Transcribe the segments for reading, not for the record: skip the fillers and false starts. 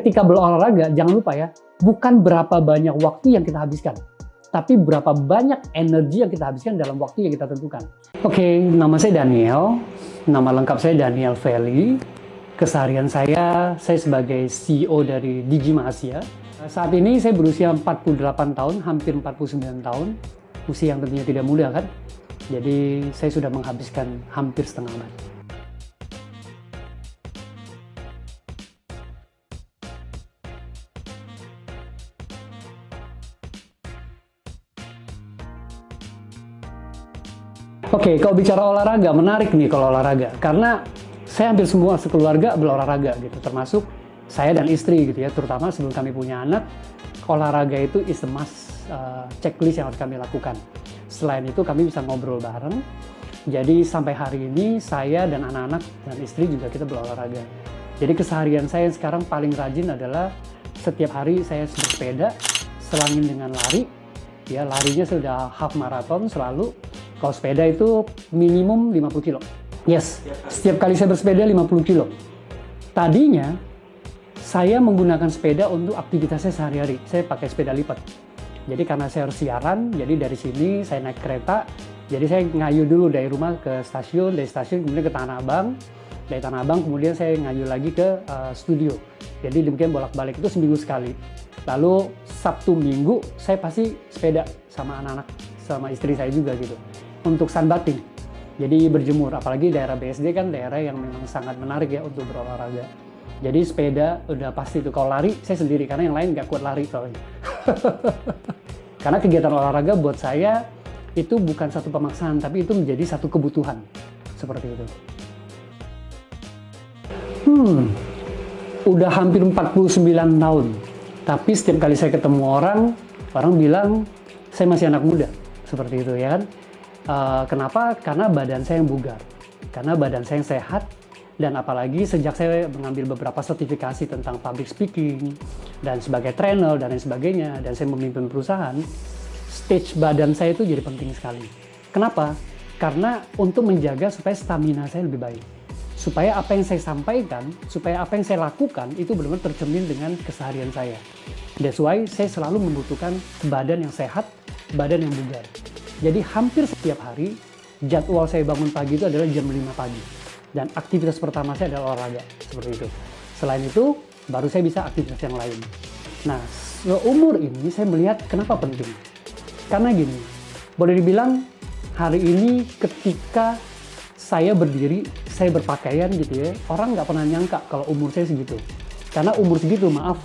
Ketika berolahraga, jangan lupa ya, bukan berapa banyak waktu yang kita habiskan, tapi berapa banyak energi yang kita habiskan dalam waktu yang kita tentukan. Oke, nama saya Daniel. Nama lengkap saya Daniel Feli. Keseharian saya sebagai CEO dari Digima Asia. Saat ini saya berusia 48 tahun, hampir 49 tahun. Usia yang tentunya tidak muda kan? Jadi saya sudah menghabiskan hampir setengah abad. Oke, kalau bicara olahraga, menarik nih kalau olahraga. Karena saya hampir semua sekeluarga berolahraga gitu, termasuk saya dan istri gitu ya, terutama sebelum kami punya anak, olahraga itu is the must checklist yang harus kami lakukan. Selain itu kami bisa ngobrol bareng, jadi sampai hari ini saya dan anak-anak dan istri juga kita berolahraga. Jadi keseharian saya sekarang paling rajin adalah setiap hari saya bersepeda, selangin dengan lari, ya larinya sudah half marathon selalu. Kalau sepeda itu minimum 50 kilo. Yes, setiap kali saya bersepeda 50 kilo. Tadinya, saya menggunakan sepeda untuk aktivitasnya sehari-hari. Saya pakai sepeda lipat. Jadi karena saya harus siaran, jadi dari sini saya naik kereta. Jadi saya ngayu dulu dari rumah ke stasiun, dari stasiun kemudian ke Tanah Abang. Dari Tanah Abang kemudian saya ngayu lagi ke studio. Jadi demikian bolak-balik itu seminggu sekali. Lalu Sabtu Minggu saya pasti sepeda sama anak-anak, sama istri saya juga gitu. Untuk sunbathing, jadi berjemur, apalagi daerah BSD kan daerah yang memang sangat menarik ya untuk berolahraga. Jadi sepeda udah pasti itu. Kalau lari saya sendiri karena yang lain nggak kuat lari soalnya. Karena kegiatan olahraga buat saya itu bukan satu pemaksaan, tapi itu menjadi satu kebutuhan seperti itu. Udah hampir 49 tahun, tapi setiap kali saya ketemu orang bilang saya masih anak muda seperti itu ya kan. Kenapa? Karena badan saya yang bugar, karena badan saya yang sehat, dan apalagi sejak saya mengambil beberapa sertifikasi tentang public speaking dan sebagai trainer dan lain sebagainya, dan saya memimpin perusahaan, stage badan saya itu jadi penting sekali. Kenapa? Karena untuk menjaga supaya stamina saya lebih baik, supaya apa yang saya sampaikan, supaya apa yang saya lakukan itu benar-benar tercermin dengan keseharian saya. That's why saya selalu membutuhkan badan yang sehat, badan yang bugar. Jadi hampir setiap hari jadwal saya bangun pagi itu adalah jam 5 pagi. Dan aktivitas pertama saya adalah olahraga, seperti itu. Selain itu, baru saya bisa aktivitas yang lain. Nah, seumur ini saya melihat kenapa penting. Karena gini, boleh dibilang hari ini ketika saya berdiri, saya berpakaian gitu ya, orang nggak pernah nyangka kalau umur saya segitu. Karena umur segitu, maaf,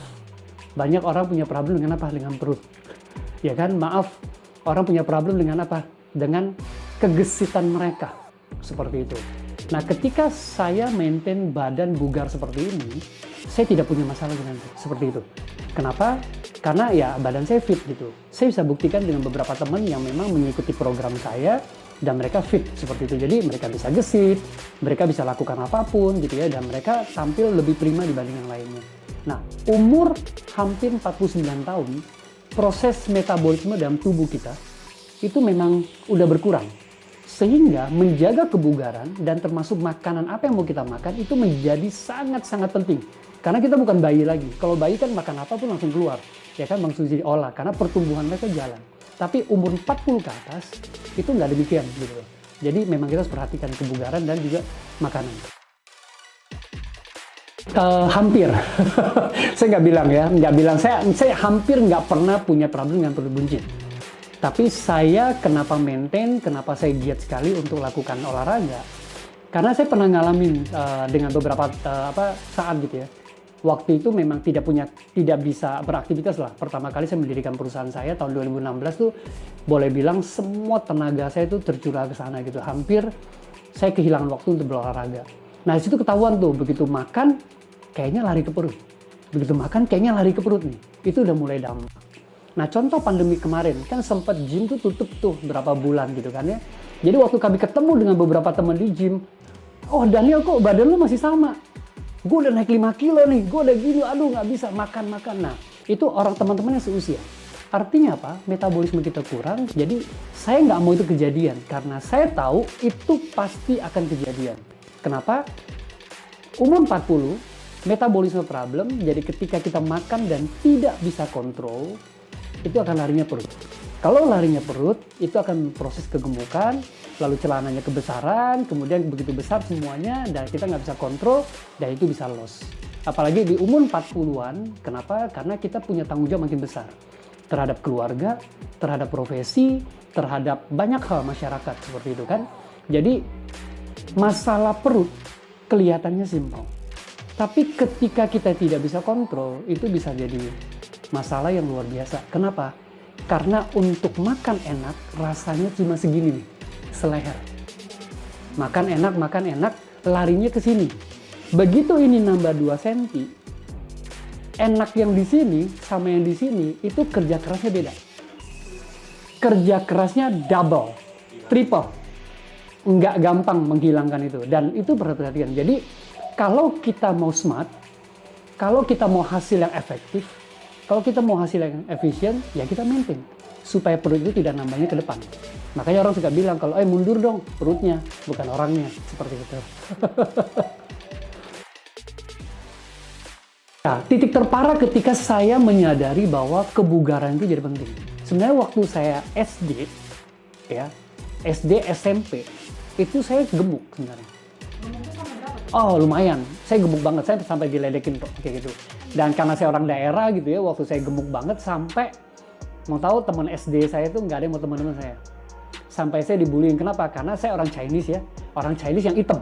banyak orang punya problem dengan apa? Dengan perut. Ya kan, maaf. Orang punya problem dengan apa? Dengan kegesitan mereka. Seperti itu. Nah, ketika saya maintain badan bugar seperti ini, saya tidak punya masalah dengan seperti itu. Kenapa? Karena ya badan saya fit gitu. Saya bisa buktikan dengan beberapa teman yang memang mengikuti program saya, dan mereka fit seperti itu. Jadi mereka bisa gesit, mereka bisa lakukan apapun gitu ya, dan mereka tampil lebih prima dibanding yang lainnya. Nah, umur hampir 49 tahun, proses metabolisme dalam tubuh kita itu memang udah berkurang. Sehingga menjaga kebugaran dan termasuk makanan apa yang mau kita makan itu menjadi sangat-sangat penting. Karena kita bukan bayi lagi. Kalau bayi kan makan apa pun langsung keluar. Ya kan langsung diolah karena pertumbuhan mereka jalan. Tapi umur 40 ke atas itu nggak demikian gitu. Jadi memang kita harus perhatikan kebugaran dan juga makanan. Hampir, saya nggak bilang ya, saya hampir nggak pernah punya problem dengan perut buncit. Tapi saya kenapa maintain, kenapa saya giat sekali untuk lakukan olahraga? Karena saya pernah ngalamin dengan beberapa saat gitu ya. Waktu itu memang tidak bisa beraktivitas lah. Pertama kali saya mendirikan perusahaan saya tahun 2016 tuh, boleh bilang semua tenaga saya itu tercurah ke sana gitu. Hampir saya kehilangan waktu untuk berolahraga. Nah, di situ ketahuan tuh, begitu makan kayaknya lari ke perut. Begitu makan kayaknya lari ke perut nih. Itu udah mulai dampak. Nah, contoh pandemi kemarin kan sempat gym tuh tutup tuh berapa bulan gitu kan ya. Jadi waktu kami ketemu dengan beberapa teman di gym, oh Daniel kok badan lu masih sama? Gue udah naik 5 kilo nih, gue udah gini, aduh nggak bisa makan. Nah, itu orang teman-teman yang seusia. Artinya apa? Metabolisme kita kurang, jadi saya nggak mau itu kejadian. Karena saya tahu itu pasti akan kejadian. Kenapa? Umur 40, Metabolisme problem, jadi ketika kita makan dan tidak bisa kontrol, itu akan larinya perut. Kalau larinya perut, itu akan proses kegemukan, lalu celananya kebesaran, kemudian begitu besar semuanya, dan kita nggak bisa kontrol, dan itu bisa loss. Apalagi di umur 40-an, kenapa? Karena kita punya tanggung jawab makin besar. Terhadap keluarga, terhadap profesi, terhadap banyak hal masyarakat, seperti itu kan. Jadi, masalah perut kelihatannya simpel. Tapi ketika kita tidak bisa kontrol, itu bisa jadi masalah yang luar biasa. Kenapa? Karena untuk makan enak, rasanya cuma segini nih, seleher. Makan enak, larinya ke sini. Begitu ini nambah 2 cm, enak yang di sini sama yang di sini, itu kerja kerasnya beda. Kerja kerasnya double, triple. Nggak gampang menghilangkan itu. Dan itu perhatikan. Jadi, kalau kita mau smart, kalau kita mau hasil yang efektif, kalau kita mau hasil yang efisien, ya kita maintain. Supaya perut itu tidak nambahnya ke depan. Makanya orang suka bilang, kalau mundur dong perutnya, bukan orangnya. Seperti itu. Nah, titik terparah ketika saya menyadari bahwa kebugaran itu jadi penting. Sebenarnya waktu saya SD, ya, SD, SMP, itu saya gemuk sebenarnya. Oh, lumayan. Saya gemuk banget. Saya sampai diledekin kayak gitu. Dan karena saya orang daerah gitu ya, waktu saya gemuk banget sampai mau tahu teman SD saya itu nggak ada yang mau teman-teman saya. Sampai saya dibullying. Kenapa? Karena saya orang Chinese ya. Orang Chinese yang hitam.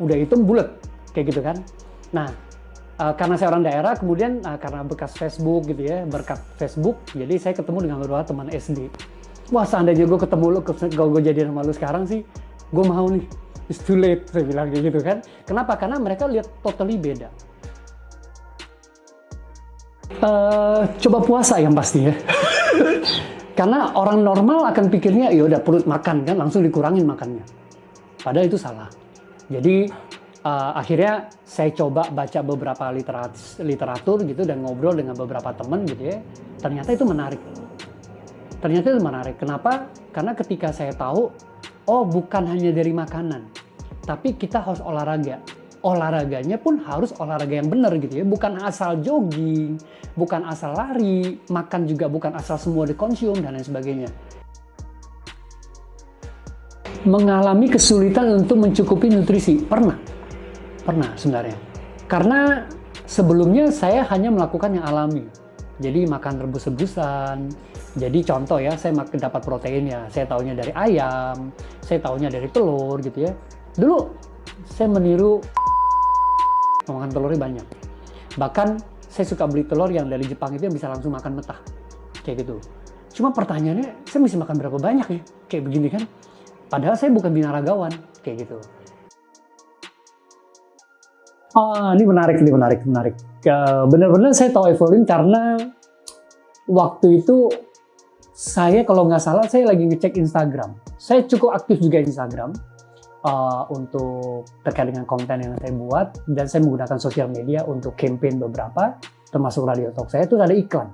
Udah hitam bulat. Kayak gitu kan. Nah, karena saya orang daerah, kemudian karena bekas Facebook gitu ya, berkat Facebook, jadi saya ketemu dengan beberapa teman SD. Wah, seandainya gue ketemu lo, gue jadian sama lo sekarang sih, gue mau nih. It's too late, saya bilang kayak gitu kan. Kenapa? Karena mereka lihat totally beda. Coba puasa yang pasti ya. Karena orang normal akan pikirnya, ya udah perut makan kan, langsung dikurangin makannya. Padahal itu salah. Jadi akhirnya saya coba baca beberapa literatur gitu dan ngobrol dengan beberapa teman gitu ya. Ternyata itu menarik. Kenapa? Karena ketika saya tahu, oh bukan hanya dari makanan, tapi kita harus olahraga. Olahraganya pun harus olahraga yang benar gitu ya. Bukan asal jogging, bukan asal lari, makan juga bukan asal semua dikonsum dan lain sebagainya. Mengalami kesulitan untuk mencukupi nutrisi, pernah sebenarnya. Karena sebelumnya saya hanya melakukan yang alami. Jadi makan rebus-rebusan. Jadi contoh ya, saya dapat protein ya. Saya taunya dari ayam, saya taunya dari telur gitu ya. Dulu saya meniru makan telurnya banyak. Bahkan saya suka beli telur yang dari Jepang itu yang bisa langsung makan mentah. Kayak gitu. Cuma pertanyaannya, saya mesti makan berapa banyak ya? Kayak begini kan. Padahal saya bukan binaragawan. Kayak gitu. Ini menarik. Benar-benar saya tahu Evolin karena waktu itu saya kalau nggak salah saya lagi ngecek Instagram. Saya cukup aktif juga Instagram untuk terkait dengan konten yang saya buat, dan saya menggunakan sosial media untuk campaign beberapa, termasuk Radio Talk saya itu ada iklan.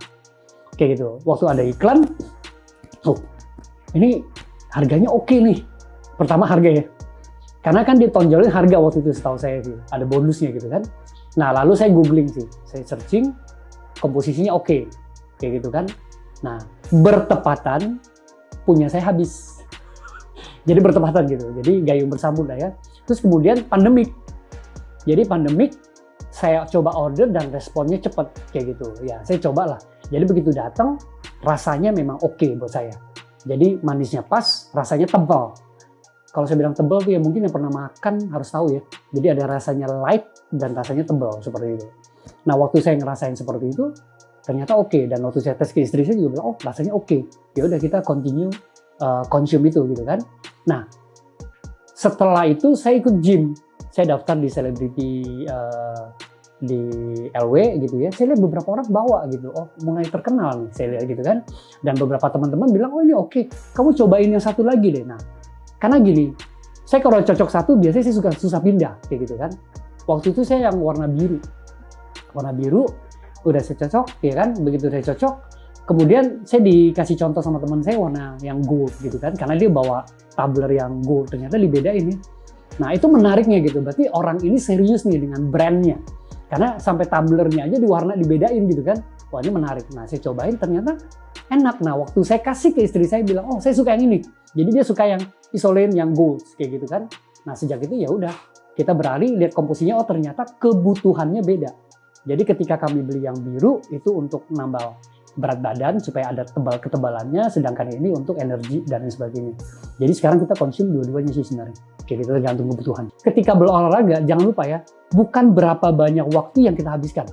Kayak gitu. Waktu ada iklan, ini harganya oke nih. Pertama harga ya. Karena kan ditonjolin harga waktu itu setahu saya sih, ada bonusnya gitu kan. Nah lalu saya googling sih, saya searching, komposisinya oke, kayak gitu kan. Nah bertepatan punya saya habis, jadi bertepatan gitu, jadi gayung bersambut lah ya. Terus kemudian pandemik, jadi pandemik saya coba order dan responnya cepat kayak gitu. Ya saya cobalah, jadi begitu datang rasanya memang oke buat saya. Jadi manisnya pas, rasanya tebal. Kalau saya bilang tebal tuh ya mungkin yang pernah makan harus tahu ya. Jadi ada rasanya light dan rasanya tebal seperti itu. Nah waktu saya ngerasain seperti itu ternyata oke. Dan waktu saya tes ke istri saya juga bilang, oh rasanya oke. Ya udah kita continue consume itu gitu kan. Nah setelah itu saya ikut gym. Saya daftar di selebriti di LW gitu ya. Saya lihat beberapa orang bawa gitu. Oh mulai terkenal nih saya lihat gitu kan. Dan beberapa teman-teman bilang, oh ini oke. Kamu cobain yang satu lagi deh. Nah karena gini, saya kalau cocok satu biasanya saya susah pindah kayak gitu kan. Waktu itu saya yang warna biru udah saya cocok ya kan. Begitu saya cocok, kemudian saya dikasih contoh sama teman saya warna yang gold gitu kan, karena dia bawa tumbler yang gold, ternyata dibedain ya. Nah itu menariknya gitu, berarti orang ini serius nih dengan brandnya. Karena sampai tumblernya aja dibedain gitu kan. Wah ini menarik. Nah saya cobain ternyata enak. Nah waktu saya kasih ke istri saya bilang, oh saya suka yang ini. Jadi dia suka yang Isolane yang gold kayak gitu kan. Nah sejak itu ya udah kita beralih lihat komposisinya, oh ternyata kebutuhannya beda. Jadi ketika kami beli yang biru itu untuk nambah berat badan supaya ada ketebalannya, sedangkan ini untuk energi dan lain sebagainya. Jadi sekarang kita konsum dua-duanya sih sebenarnya. Kayak gitu tergantung kebutuhan. Ketika berolahraga jangan lupa ya, bukan berapa banyak waktu yang kita habiskan,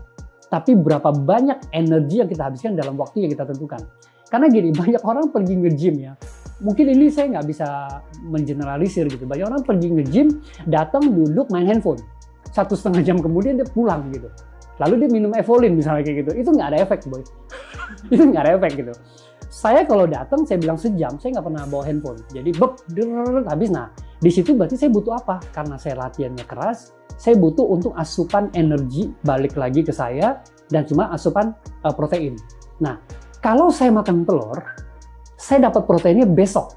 tapi berapa banyak energi yang kita habiskan dalam waktu yang kita tentukan. Karena gini, banyak orang pergi nge-gym ya. Mungkin ini saya nggak bisa mengeneralisir gitu. Banyak orang pergi nge-gym, datang duduk main handphone. 1,5 jam kemudian dia pulang gitu. Lalu dia minum Evolin misalnya kayak gitu. Itu nggak ada efek boy. Itu nggak ada efek gitu. Saya kalau datang saya bilang sejam, saya nggak pernah bawa handphone. Jadi habis. Nah di situ berarti saya butuh apa? Karena saya latihannya keras, saya butuh untuk asupan energi balik lagi ke saya dan cuma asupan protein. Nah kalau saya makan telur, saya dapat proteinnya besok.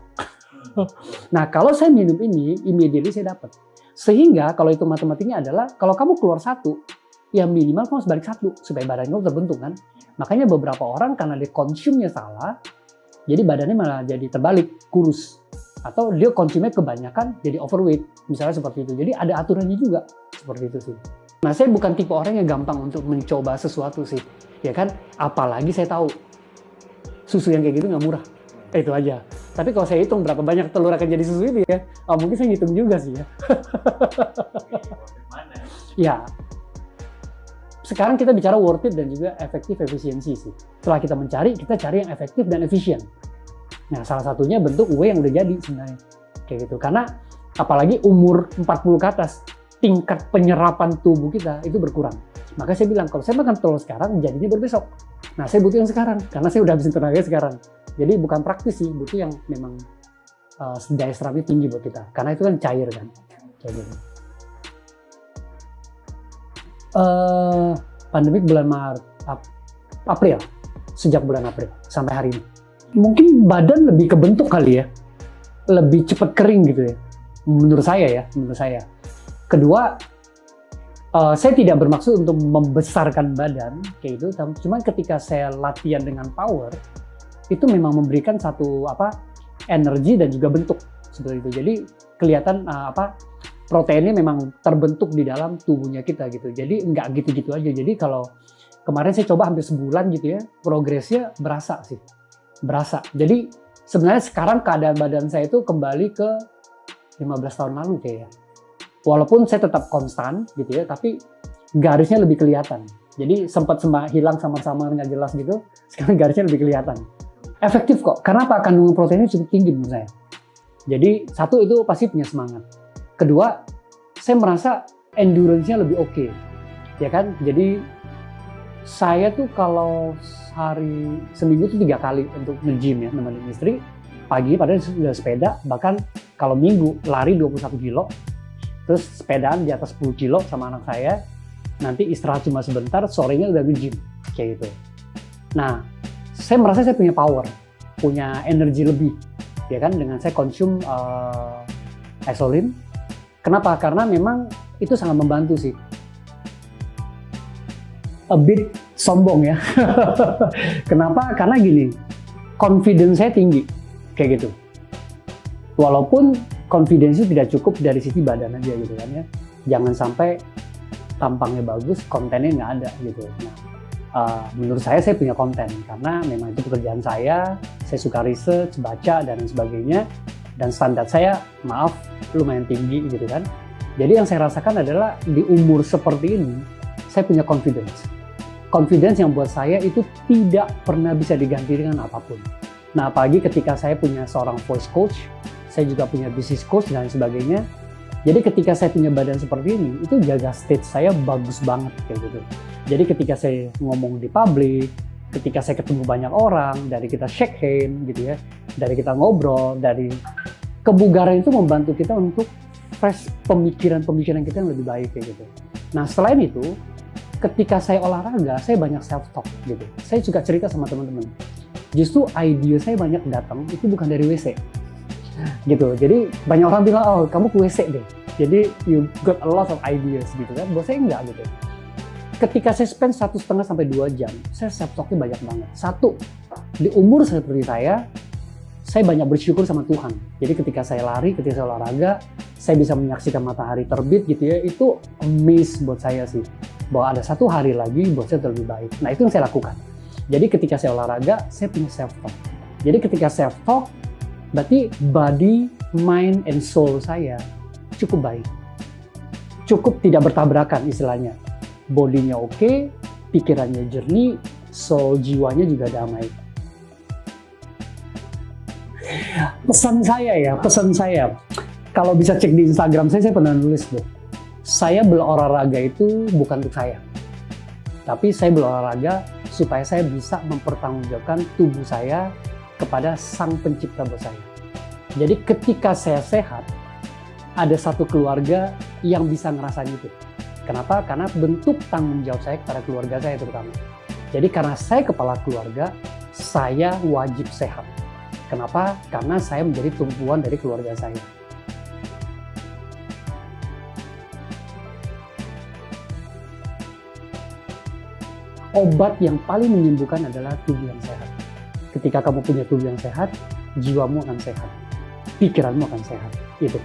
Nah, kalau saya minum ini, immediately saya dapat. Sehingga kalau itu matematiknya adalah, kalau kamu keluar satu, ya minimal kamu harus balik satu, supaya badan kamu terbentuk kan. Makanya beberapa orang karena dia konsumnya salah, jadi badannya malah jadi terbalik, kurus. Atau dia konsumnya kebanyakan, jadi overweight. Misalnya seperti itu. Jadi ada aturannya juga, seperti itu sih. Nah, saya bukan tipe orang yang gampang untuk mencoba sesuatu sih. Ya kan, apalagi saya tahu, susu yang kayak gitu nggak murah. Itu aja. Tapi kalau saya hitung berapa banyak telur akan jadi susu itu ya, mungkin saya hitung juga sih ya. Ya. Sekarang kita bicara worth it dan juga efektif efisiensi sih. Setelah kita mencari, kita cari yang efektif dan efisien. Nah, salah satunya bentuk whey yang udah jadi sebenarnya. Kayak gitu. Karena apalagi umur 40 ke atas, tingkat penyerapan tubuh kita itu berkurang. Maka saya bilang, kalau saya makan telur sekarang, jadinya berbesok. Nah, saya butuh yang sekarang, karena saya udah habisin tenaga sekarang. Jadi bukan praktis sih, butuh yang memang daya serapnya tinggi buat kita. Karena itu kan cair kan. Kayak gitu. Pandemik bulan Maret, April. Sejak bulan April sampai hari ini. Mungkin badan lebih kebentuk kali ya. Lebih cepat kering gitu ya. Menurut saya ya, menurut saya. Kedua, saya tidak bermaksud untuk membesarkan badan kayak itu, cuma ketika saya latihan dengan power itu memang memberikan satu energi dan juga bentuk seperti itu. Jadi kelihatan proteinnya memang terbentuk di dalam tubuhnya kita gitu. Jadi nggak gitu-gitu aja. Jadi kalau kemarin saya coba hampir sebulan gitu ya, progresnya berasa sih, berasa. Jadi sebenarnya sekarang keadaan badan saya itu kembali ke 15 tahun lalu kayaknya. Walaupun saya tetap konstan gitu ya, tapi garisnya lebih kelihatan. Jadi sempat hilang sama-sama nggak jelas gitu, sekarang garisnya lebih kelihatan. Efektif kok, karena apa? Kandungan proteinnya cukup tinggi menurut saya. Jadi satu itu pasti punya semangat. Kedua, saya merasa endurance-nya lebih oke. Ya kan? Jadi saya tuh kalau seminggu tuh 3 kali untuk nge-gym ya, nemenin istri. Pagi padahal sudah sepeda, bahkan kalau minggu lari 21 kilo. Terus sepedaan di atas 10 kilo sama anak saya, nanti istirahat cuma sebentar, sorenya udah nge-gym, kayak gitu. Nah, saya merasa saya punya power, punya energi lebih, ya kan, dengan saya konsum Isolane. Kenapa? Karena memang itu sangat membantu sih. A bit sombong ya. Kenapa? Karena gini, confidence saya tinggi, kayak gitu. Walaupun confidence tidak cukup dari sisi badan aja gitu kan ya. Jangan sampai tampangnya bagus, kontennya nggak ada gitu. Nah, menurut saya punya konten karena memang itu pekerjaan saya suka research, baca dan lain sebagainya. Dan standar saya, maaf, lumayan tinggi gitu kan. Jadi yang saya rasakan adalah di umur seperti ini, saya punya confidence. Confidence yang buat saya itu tidak pernah bisa diganti dengan apapun. Nah, apalagi ketika saya punya seorang voice coach, saya juga punya business coach dan lain sebagainya. Jadi ketika saya punya badan seperti ini, itu jaga stage saya bagus banget kayak gitu. Jadi ketika saya ngomong di publik, ketika saya ketemu banyak orang, dari kita shake hand gitu ya, dari kita ngobrol, dari kebugaran itu membantu kita untuk fresh pemikiran-pemikiran kita yang lebih baik kayak gitu. Nah selain itu, ketika saya olahraga, saya banyak self-talk gitu. Saya juga cerita sama teman-teman. Justru ide saya banyak datang itu bukan dari WC. Gitu. Jadi banyak orang bilang, oh kamu ke WC deh. Jadi you got a lot of ideas gitu kan. Buat saya enggak gitu. ketika saya spend 1,5-2 jam, saya self-talknya banyak banget. Satu, di umur seperti saya banyak bersyukur sama Tuhan. Jadi ketika saya lari, ketika saya olahraga, saya bisa menyaksikan matahari terbit gitu ya, itu amaze buat saya sih. Bahwa ada satu hari lagi buat saya lebih baik. Nah itu yang saya lakukan. Jadi ketika saya olahraga, saya punya self-talk. Jadi ketika self-talk, berarti body, mind, and soul saya cukup baik. Cukup tidak bertabrakan istilahnya. Bodinya oke, pikirannya jernih, soul jiwanya juga damai. Pesan saya, kalau bisa cek di Instagram saya pernah nulis tuh, saya berolahraga itu bukan untuk saya, tapi saya berolahraga supaya saya bisa mempertanggungjawabkan tubuh saya kepada Sang Pencipta buat saya. Jadi ketika saya sehat, ada satu keluarga yang bisa ngerasain itu. Kenapa? Karena bentuk tanggung jawab saya kepada keluarga saya terutama. Jadi karena saya kepala keluarga, saya wajib sehat. Kenapa? Karena saya menjadi tumpuan dari keluarga saya. Obat yang paling menyembuhkan adalah tubuh yang sehat. Ketika kamu punya tubuh yang sehat, jiwamu akan sehat, pikiranmu akan sehat. Itu.